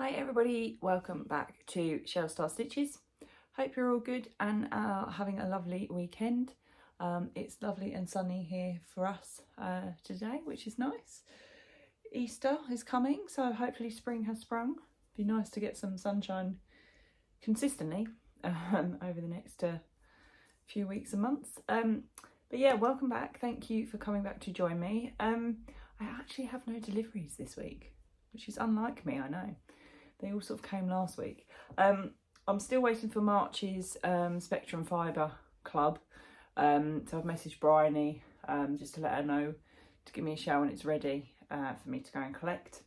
Hi everybody, welcome back to Shell Star Stitches. Hope you're all good and having a lovely weekend. It's lovely and sunny here for us today, which is nice. Easter is coming, so hopefully spring has sprung. Be nice to get some sunshine consistently over the next few weeks and months. But yeah, welcome back. Thank you for coming back to join me. I actually have no deliveries this week, which is unlike me, I know. They all sort of came last week. I'm still waiting for March's Spectrum Fibre Club. So I've messaged Bryony just to let her know to give me a shout when it's ready for me to go and collect.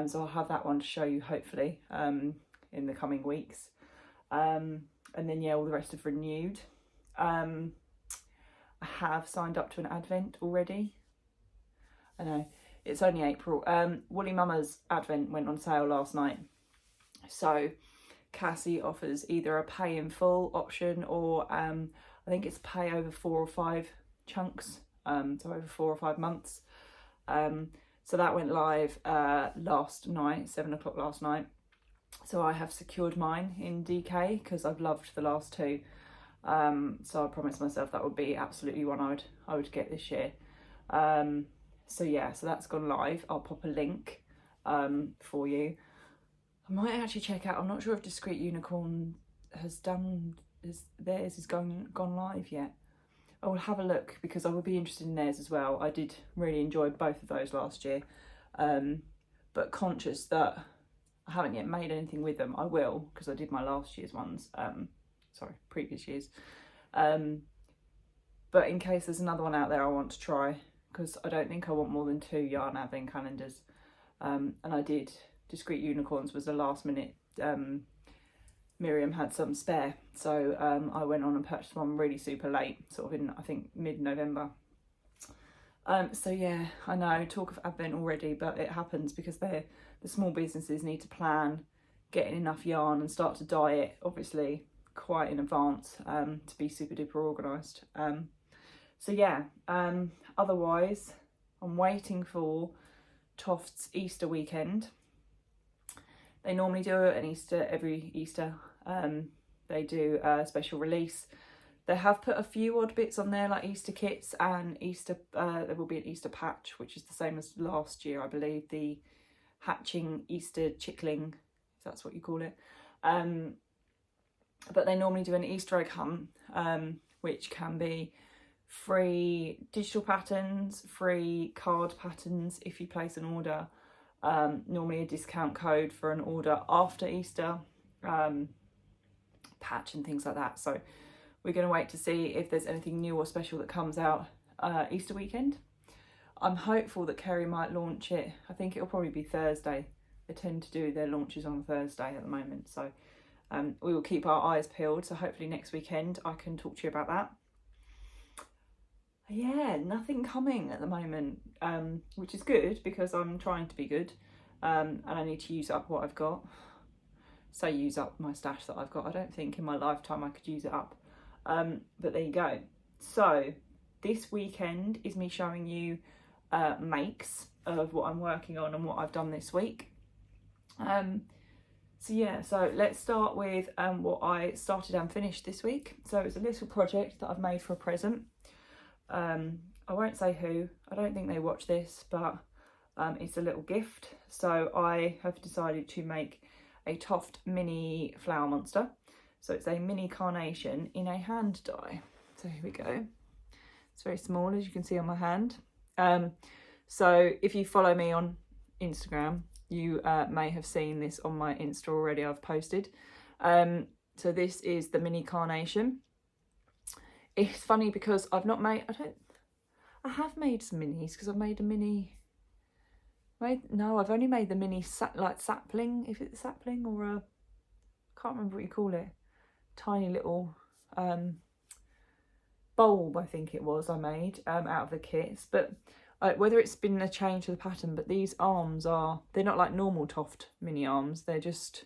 So I'll have that one to show you hopefully in the coming weeks. And then yeah, all the rest have renewed. I have signed up to an Advent already. I know, it's only April. Woolly Mama's Advent went on sale last night. So Cassie offers either a pay in full option or I think it's pay over 4 or 5 chunks, so over 4 or 5 months. So that went live last night, 7 o'clock last night. So I have secured mine in DK because I've loved the last 2. So I promised myself that would be absolutely one I would get this year. So yeah, so that's gone live. I'll pop a link for you. I might actually check out, I'm not sure if Discreet Unicorn has done, theirs is gone live yet. I will have a look because I would be interested in theirs as well. I did really enjoy both of those last year, but conscious that I haven't yet made anything with them. I will, because I did my last year's ones, previous years. But in case there's another one out there I want to try, because I don't think I want more than 2 yarn advent calendars. And I did, Discreet Unicorns was the last minute, Miriam had some spare, so I went on and purchased one really super late, sort of in I think mid-November. So yeah, I know, talk of Advent already, but it happens because the small businesses need to plan getting enough yarn and start to dye it, obviously, quite in advance to be super duper organised. So yeah, otherwise I'm waiting for Toft's Easter weekend. They normally do an Easter every Easter. They do a special release. They have put a few odd bits on there like Easter kits and Easter, there will be an Easter patch, which is the same as last year, I believe, the hatching Easter chickling, if that's what you call it. But they normally do an Easter egg hunt, which can be free digital patterns, free card patterns if you place an order, normally a discount code for an order after Easter, patch and things like that. So we're going to wait to see if there's anything new or special that comes out Easter weekend. I'm hopeful that Kerry might launch it. I think it'll probably be Thursday. They tend to do their launches on Thursday at the moment, so we will keep our eyes peeled. So hopefully next weekend I can talk to you about that. Yeah, nothing coming at the moment, which is good because I'm trying to be good, and I need to use up what I've got. Say use up my stash that I've got. I don't think in my lifetime I could use it up, but there you go. So this weekend is me showing you makes of what I'm working on and what I've done this week. So yeah, so let's start with what I started and finished this week. So it's a little project that I've made for a present. I won't say who, I don't think they watch this, but it's a little gift. So I have decided to make a Toft Mini Flower Monster. So it's a mini carnation in a hand dye. So here we go. It's very small, as you can see on my hand. So if you follow me on Instagram, you may have seen this on my Insta already, I've posted. So this is the mini carnation. It's funny because I've not made, I have made some minis because I've made a mini, I've only made the mini sapling, if it's sapling or a, I can't remember what you call it, tiny little bulb, I think it was, I made out of the kits. But whether it's been a change to the pattern, but these arms they're not like normal Toft mini arms, they're just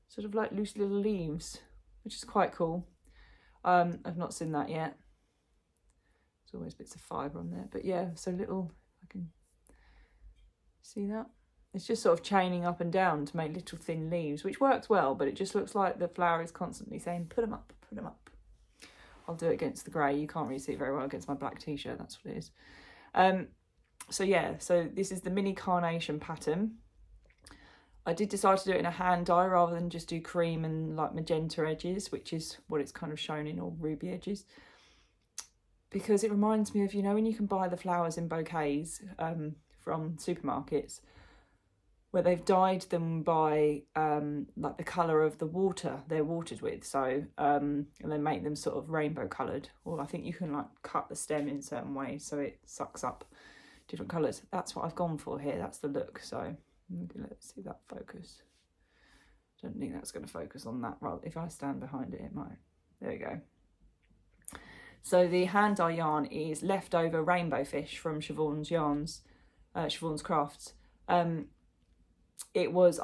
sort of like loose little leaves, which is quite cool. I've not seen that yet. There's always bits of fibre on there, but yeah, so little, I can see that. it's just sort of chaining up and down to make little thin leaves, which works well, but it just looks like the flower is constantly saying, put them up, put them up. I'll do it against the grey. You can't really see it very well against my black t-shirt, that's what it is. So yeah, so this is the mini carnation pattern. I did decide to do it in a hand dye rather than just do cream and like magenta edges, which is what it's kind of shown in, or ruby edges. Because it reminds me of, you know, when you can buy the flowers in bouquets from supermarkets, where they've dyed them by like the colour of the water they're watered with. So, and they make them sort of rainbow coloured. Or I think you can like cut the stem in certain ways so it sucks up different colours. That's what I've gone for here. That's the look. So let's see that focus. Don't think that's going to focus on that. Well, if I stand behind it, it might. There we go. So the hand dye yarn is leftover rainbow fish from Siobhans Crafts. I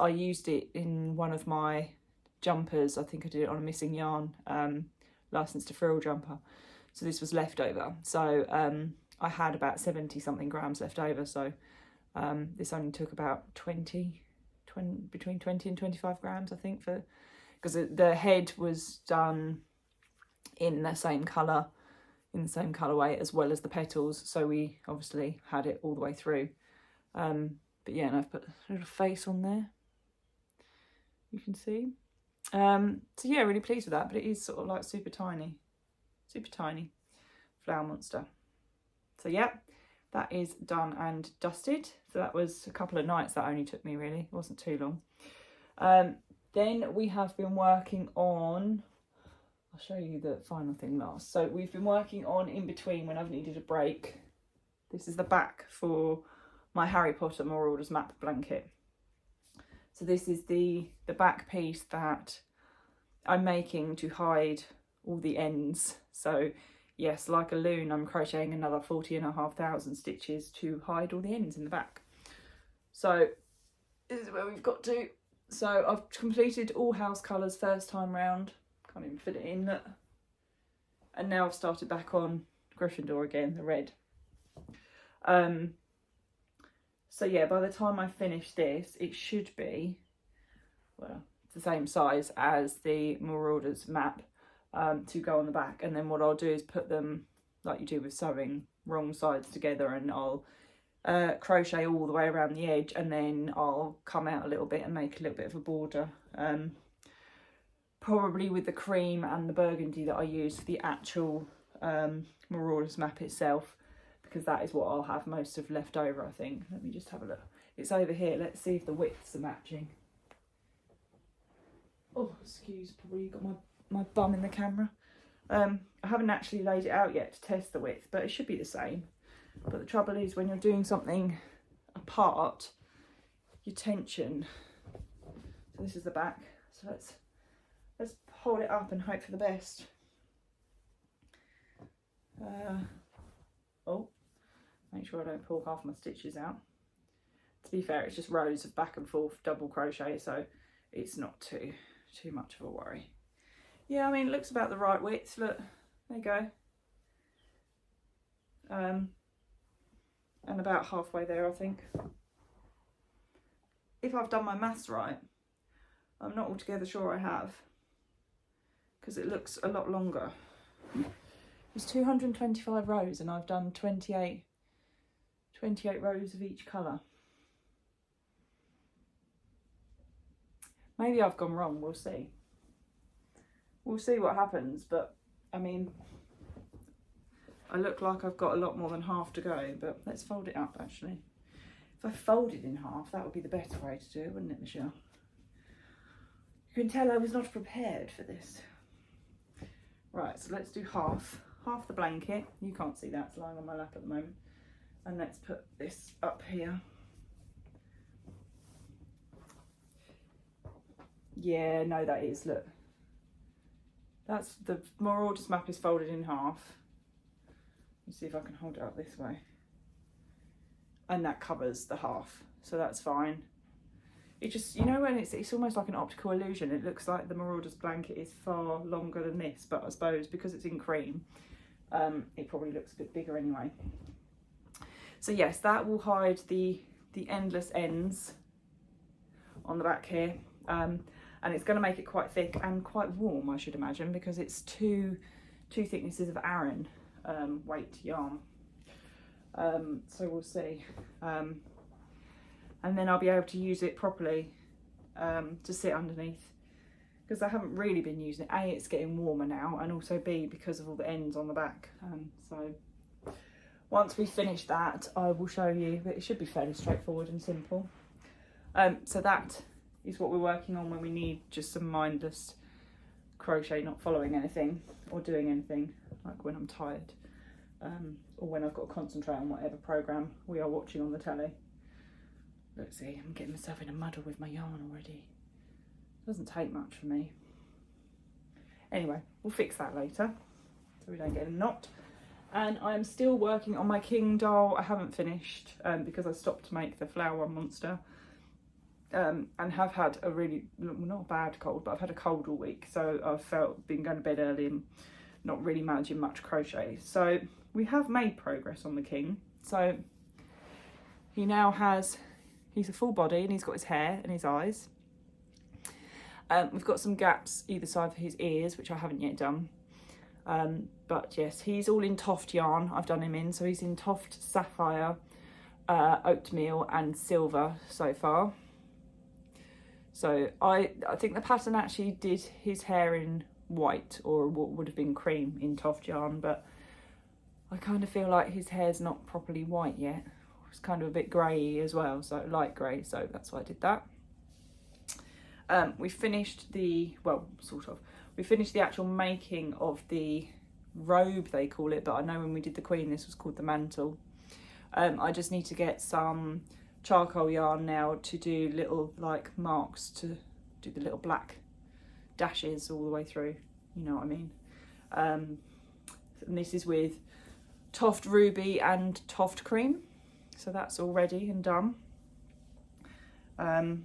used it in one of my jumpers. I think I did it on a missing yarn licensed to frill jumper. So this was leftover. So I had about 70 something grams left over. So this only took about between 20 and 25 grams, I think, because the head was done in the same colour, in the same colourway as well as the petals. So we obviously had it all the way through. But yeah, and I've put a little face on there, you can see. So yeah, really pleased with that, but it is sort of like super tiny flower monster. So yeah, that is done and dusted. So that was a couple of nights that only took me, really. It wasn't too long. Then we have been working on, I'll show you the final thing last. So we've been working on in between when I've needed a break. This is the back for my Harry Potter Marauders map blanket. So this is the back piece that I'm making to hide all the ends. So yes, like a loon, I'm crocheting another 40,500 stitches to hide all the ends in the back. So this is where we've got to. So I've completed all house colours first time round. Can't even fit it in. And now I've started back on Gryffindor again, the red. So yeah, by the time I finish this, it should be, well, it's the same size as the Marauders map to go on the back. And then what I'll do is put them, like you do with sewing, wrong sides together, and I'll crochet all the way around the edge, and then I'll come out a little bit and make a little bit of a border. Probably with the cream and the burgundy that I use for the actual Marauders map itself, because that is what I'll have most of left over, I think. Let me just have a look. It's over here. Let's see if the widths are matching. Oh, excuse, probably got my bum in the camera. I haven't actually laid it out yet to test the width, but it should be the same. But the trouble is, when you're doing something apart, your tension. So this is the back. So let's hold it up and hope for the best. Oh, make sure I don't pull half my stitches out. To be fair, it's just rows of back and forth double crochet, so it's not too much of a worry. Yeah, I mean, it looks about the right width. Look, there you go. And about halfway there, I think. If I've done my maths right, I'm not altogether sure I have, because it looks a lot longer. It's 225 rows and I've done 28 rows of each colour. Maybe I've gone wrong, we'll see. We'll see what happens, but I mean, I look like I've got a lot more than half to go, but let's fold it up actually. If I fold it in half, that would be the better way to do it, wouldn't it, Michelle? You can tell I was not prepared for this. Right, so let's do half the blanket. You can't see that, it's lying on my lap at the moment. And let's put this up here. Yeah, no, that is, look. That's the Marauders map is folded in half. Let's see if I can hold it up this way. And that covers the half, so that's fine. It just, you know, when it's almost like an optical illusion. It looks like the Marauders blanket is far longer than this, but I suppose because it's in cream, it probably looks a bit bigger anyway. So yes, that will hide the endless ends on the back here, and it's going to make it quite thick and quite warm, I should imagine, because it's two thicknesses of Aran weight yarn. So we'll see, and then I'll be able to use it properly to sit underneath, because I haven't really been using it. A, it's getting warmer now, and also B, because of all the ends on the back. So once we finish that, I will show you, but it should be fairly straightforward and simple. So that is what we're working on when we need just some mindless crochet, not following anything or doing anything, like when I'm tired, or when I've got to concentrate on whatever programme we are watching on the telly. Let's see, I'm getting myself in a muddle with my yarn already. Doesn't take much for me. Anyway, we'll fix that later so we don't get a knot. And I'm still working on my king doll. I haven't finished because I stopped to make the flower monster, and have had a really, not a bad cold, but I've had a cold all week, so I've been going to bed early and not really managing much crochet. So we have made progress on the king. So he now has, he's a full body and he's got his hair and his eyes. We've got some gaps either side for his ears, which I haven't yet done. But yes, he's all in Toft yarn I've done him in. So he's in Toft Sapphire, Oatmeal and Silver so far. So I think the pattern actually did his hair in white, or what would have been cream in Toft yarn, but I kind of feel like his hair's not properly white yet. It's kind of a bit grey as well, so light grey, so that's why I did that. We finished the, well, sort of, we finished the actual making of the robe, they call it, but I know when we did the queen, this was called the mantle. I just need to get some charcoal yarn now to do little like marks, to do the little black dashes all the way through, you know what I mean. And this is with Toft Ruby and Toft Cream, so that's all ready and done. So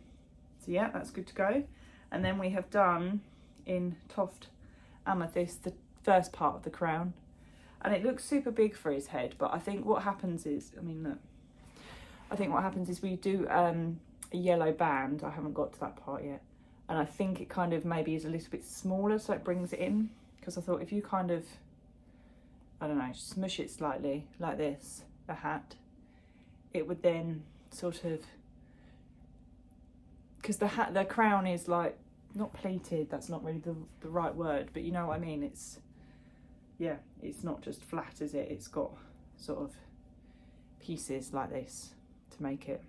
yeah, that's good to go. And then we have done in Toft Amethyst the first part of the crown, and it looks super big for his head, but I think what happens is, I mean look, I think what happens is we do a yellow band. I haven't got to that part yet, and I think it kind of maybe is a little bit smaller, so it brings it in, because I thought if you kind of, I don't know, smush it slightly like this, the hat, it would then sort of, because the crown is like, not pleated, that's not really the right word, but you know what I mean, it's, yeah, it's not just flat, is it? It's got sort of pieces like this to make it.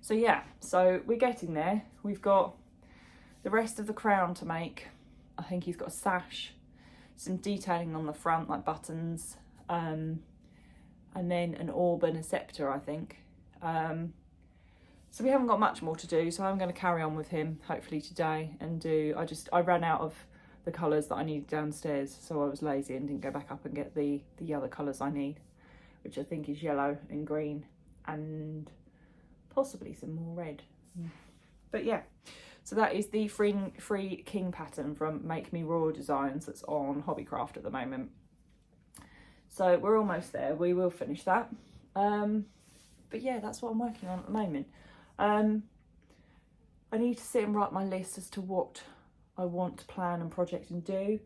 So yeah, so we're getting there. We've got the rest of the crown to make. I think he's got a sash, some detailing on the front like buttons, and then an orb and a sceptre, I think. So we haven't got much more to do, so I'm going to carry on with him hopefully today and do, I ran out of the colours that I needed downstairs, so I was lazy and didn't go back up and get the other colours I need, which I think is yellow and green and possibly some more red. But yeah, so that is the free king pattern from Makemeroar Designs that's on Hobbycraft at the moment. So we're almost there, we will finish that. But yeah, that's what I'm working on at the moment. I need to sit and write my list as to what I want to plan and project and do,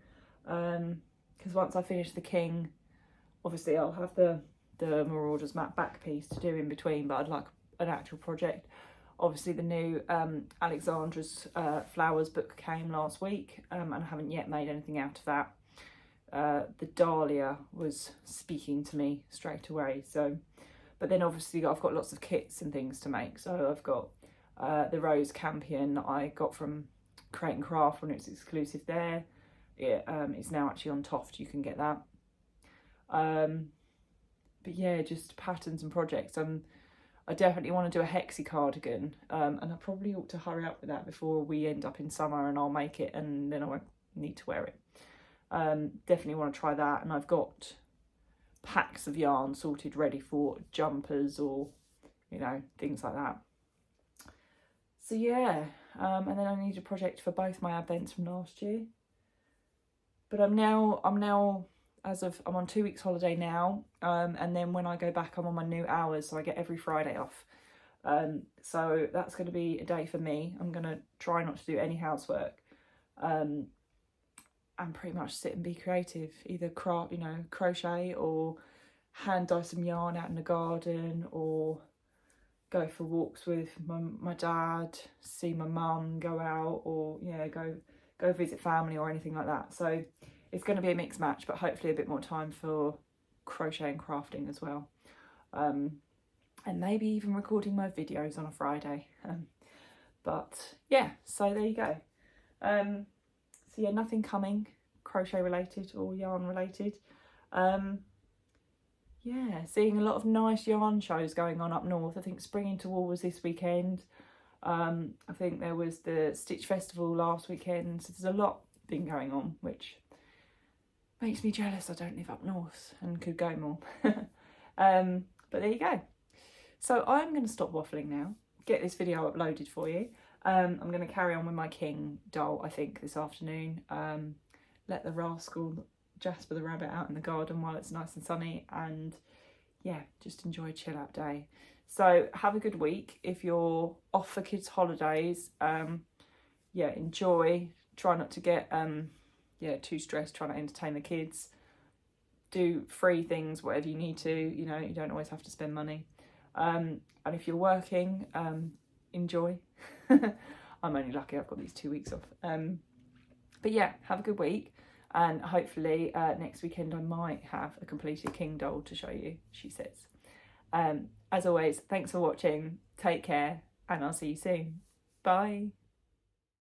because once I finish the king, obviously I'll have the Marauders map back piece to do in between, but I'd like an actual project. Obviously the new Alexandra's Flowers book came last week, and I haven't yet made anything out of that. The Dahlia was speaking to me straight away, so, but then obviously I've got lots of kits and things to make. So I've got the Rose Campion that I got from Crate and Craft when it's exclusive there. It's now actually on Toft, you can get that. But yeah, just patterns and projects. I definitely want to do a hexie cardigan, and I probably ought to hurry up with that before we end up in summer and I'll make it and then I won't need to wear it. Definitely want to try that, and I've got packs of yarn sorted ready for jumpers or, you know, things like that. So yeah, and then I need a project for both my advents from last year. But I'm now I'm on 2 weeks holiday now, and then when I go back I'm on my new hours, so I get every Friday off. So that's going to be a day for me. I'm going to try not to do any housework, and pretty much sit and be creative, either crochet or hand dye some yarn out in the garden, or go for walks with my dad, see my mum, go out, or go visit family or anything like that. So it's going to be a mixed match, but hopefully a bit more time for crochet and crafting as well, and maybe even recording my videos on a Friday. But yeah, so there you go. So yeah, nothing coming crochet related or yarn related. Yeah, seeing a lot of nice yarn shows going on up north. I think Spring into Wool was this weekend. I think there was the Stitch Festival last weekend. So there's a lot been going on, which makes me jealous I don't live up north and could go more. But there you go. So I'm going to stop waffling now, get this video uploaded for you. I'm going to carry on with my King doll, I think, this afternoon. Let the rascal Jasper the rabbit out in the garden while it's nice and sunny, and yeah, just enjoy a chill out day. So have a good week. If you're off for kids' holidays, yeah, enjoy. Try not to get too stressed trying to entertain the kids. Do free things, whatever you need to. You know, you don't always have to spend money. And if you're working, enjoy. I'm only lucky I've got these 2 weeks off. But yeah, have a good week, and hopefully next weekend I might have a completed King doll to show you, she says. As always, thanks for watching, take care, and I'll see you soon. Bye.